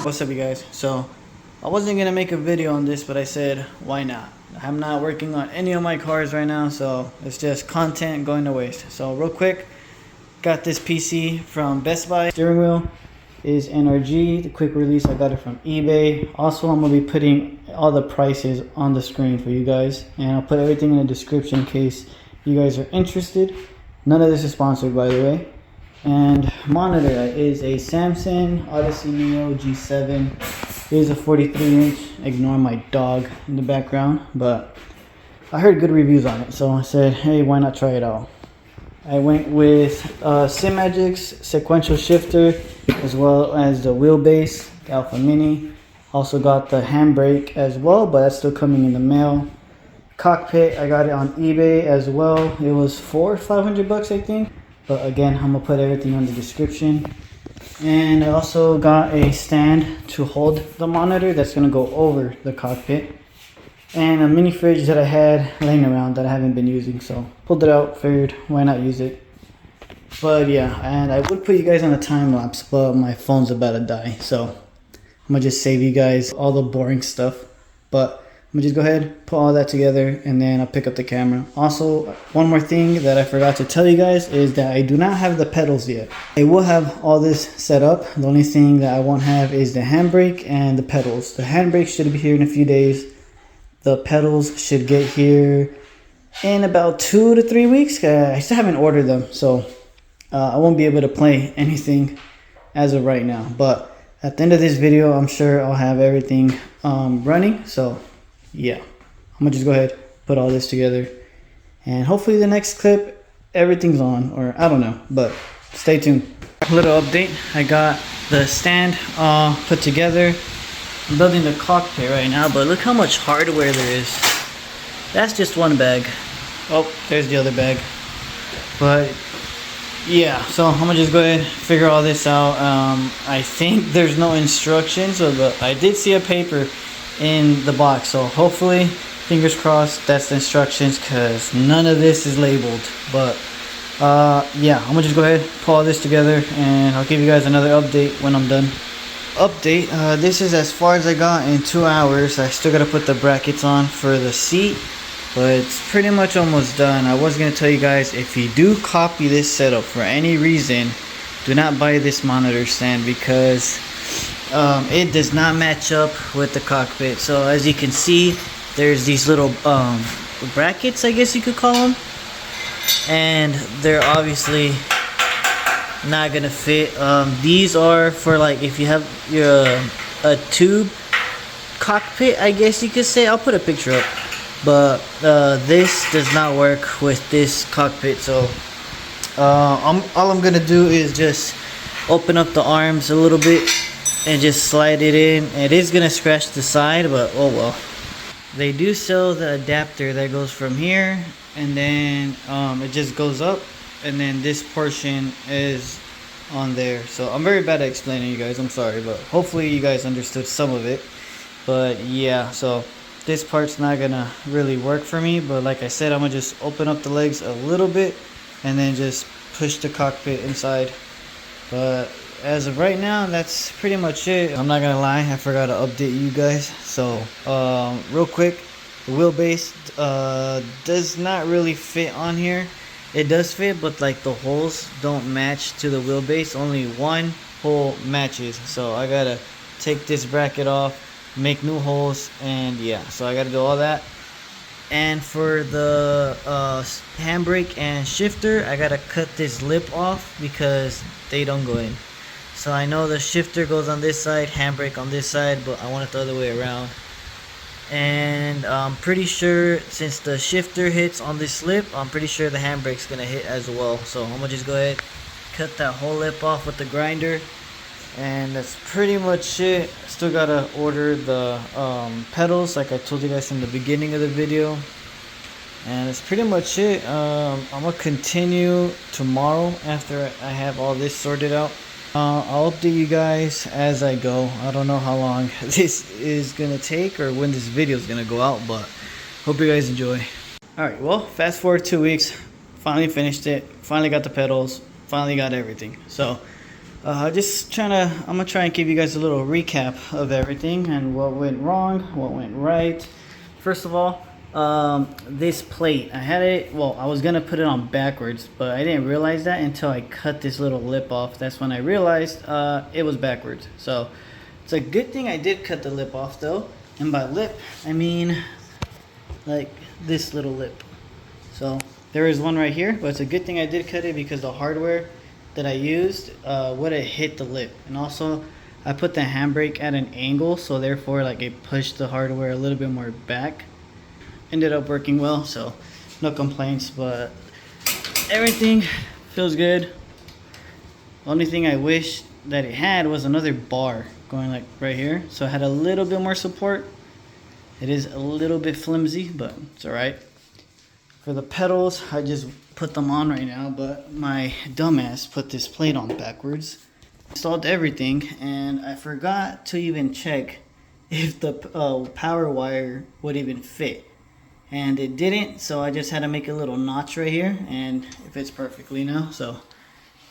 What's up, you guys? So I wasn't gonna make a video on this, but I said why not. I'm not working on any of my cars right now, so it's just content going to waste. So real quick, got this PC from Best Buy. Steering wheel is NRG, the quick release. I got it from eBay. Also, I'm gonna be putting all the prices on the screen for you guys, and I'll put everything in the description in case you guys are interested. None of this is sponsored, by the way. And monitor is a Samsung Odyssey Neo G7. It is a 43-inch. Ignore my dog in the background, but I heard good reviews on it, so I said, hey, why not try it out? I went with SimMagic's sequential shifter, as well as the wheelbase, the Alpha Mini. Also got the Handbrake as well, but that's still coming in the mail. Cockpit, I got it on eBay as well. It was $400 or $500, I think. But again, I'm gonna put everything on the description. And I also got a stand to hold the monitor that's gonna go over the cockpit. And a mini fridge that I had laying around that I haven't been using. So pulled it out, figured why not use it. But yeah, and I would put you guys on a time lapse, but my phone's about to die. So I'm gonna just save you guys all the boring stuff. But I'm gonna just go ahead, put all that together, and then I'll pick up the camera. Also, one more thing that I forgot to tell you guys is that I do not have the pedals yet. I will have all this set up. The only thing that I won't have is the handbrake and the pedals. The handbrake should be here in a few days. The pedals should get here in about 2 to 3 weeks. I still haven't ordered them, so I won't be able to play anything as of right now. But at the end of this video, I'm sure I'll have everything running. So yeah, I'm gonna just go ahead, put all this together, and hopefully the next clip everything's on, or I don't know, but stay tuned. A little update, I got the stand put together. I'm building the cockpit right now, but look how much hardware there is. That's just one bag. Oh, there's the other bag. But yeah, so I'm gonna just go ahead and figure all this out. I think there's no instructions, but I did see a paper in the box, so hopefully, fingers crossed, that's the instructions, because none of this is labeled. But yeah, I'm gonna just go ahead, pull all this together, and I'll give you guys another update when I'm done. Update, this is as far as I got in 2 hours. I still gotta put the brackets on for the seat, but it's pretty much almost done. I was gonna tell you guys, if you do copy this setup for any reason, do not buy this monitor stand, because it does not match up with the cockpit. So as you can see, there's these little brackets, I guess you could call them, and they're obviously not gonna fit. These are for like if you have your a tube cockpit, I guess you could say. I'll put a picture up, but this does not work with this cockpit. So all I'm gonna do is just open up the arms a little bit and just slide it in. It is gonna scratch the side, but oh well. They do sell the adapter that goes from here, and then it just goes up, and then this portion is on there. So I'm very bad at explaining, you guys, I'm sorry, but hopefully you guys understood some of it. But yeah, so this part's not gonna really work for me, but like I said, I'm gonna just open up the legs a little bit and then just push the cockpit inside. But as of right now, that's pretty much it. I'm not gonna lie, I forgot to update you guys. So real quick, the wheelbase does not really fit on here. It does fit, but like the holes don't match to the wheelbase. Only one hole matches, so I gotta take this bracket off, make new holes, and yeah, so I gotta do all that. And for the handbrake and shifter, I gotta cut this lip off because they don't go in. So I know the shifter goes on this side, handbrake on this side, but I want it the other way around. And I'm pretty sure since the shifter hits on this lip, I'm pretty sure the handbrake's gonna hit as well. So I'm gonna just go ahead, cut that whole lip off with the grinder, and that's pretty much it. Still gotta order the pedals like I told you guys in the beginning of the video, and that's pretty much it. I'm gonna continue tomorrow after I have all this sorted out. I'll update you guys as I go. I don't know how long this is gonna take or when this video is gonna go out, but hope you guys enjoy. Alright, well, fast forward 2 weeks, finally finished it, finally got the pedals, finally got everything. So I'm gonna try and give you guys a little recap of everything and what went wrong, what went right. First of all, this plate, I had it, well, I was gonna put it on backwards, but I didn't realize that until I cut this little lip off. That's when I realized it was backwards. So it's a good thing I did cut the lip off though. And by lip, I mean like this little lip. So there is one right here, but it's a good thing I did cut it because the hardware that I used would have hit the lip. And also I put the handbrake at an angle, so therefore like it pushed the hardware a little bit more back. Ended up working well, so no complaints, but everything feels good. Only thing I wish that it had was another bar going like right here, so it had a little bit more support. It is a little bit flimsy, but it's alright. For the pedals, I just put them on right now, but my dumbass put this plate on backwards. Installed everything, and I forgot to even check if the power wire would even fit. And it didn't, so I just had to make a little notch right here, and it fits perfectly now, so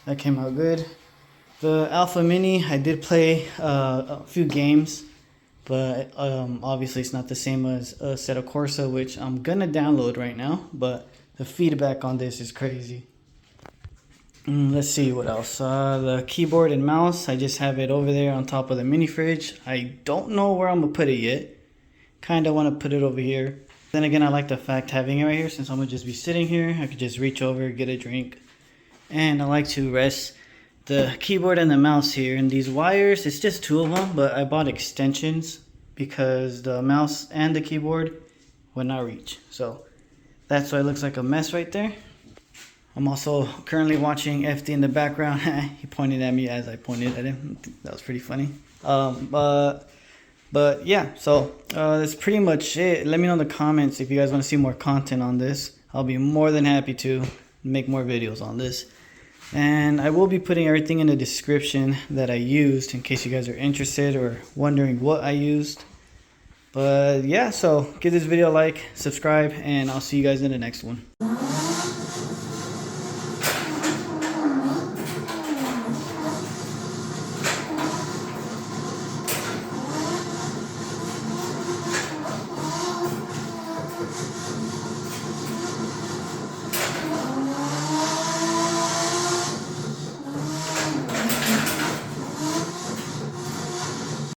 that came out good. The Alpha Mini, I did play a few games, but obviously it's not the same as Assetto Corsa, which I'm gonna download right now, but the feedback on this is crazy. Let's see what else. The keyboard and mouse, I just have it over there on top of the mini fridge. I don't know where I'm gonna put it yet. Kinda wanna put it over here. Then again, I like the fact having it right here, since I'm gonna just be sitting here. I could just reach over, get a drink. And I like to rest the keyboard and the mouse here. And these wires, it's just two of them, but I bought extensions because the mouse and the keyboard would not reach. So that's why it looks like a mess right there. I'm also currently watching FD in the background. He pointed at me as I pointed at him. That was pretty funny. But yeah, so that's pretty much it. Let me know in the comments if you guys want to see more content on this. I'll be more than happy to make more videos on this. And I will be putting everything in the description that I used in case you guys are interested or wondering what I used. But yeah, so give this video a like, subscribe, and I'll see you guys in the next one.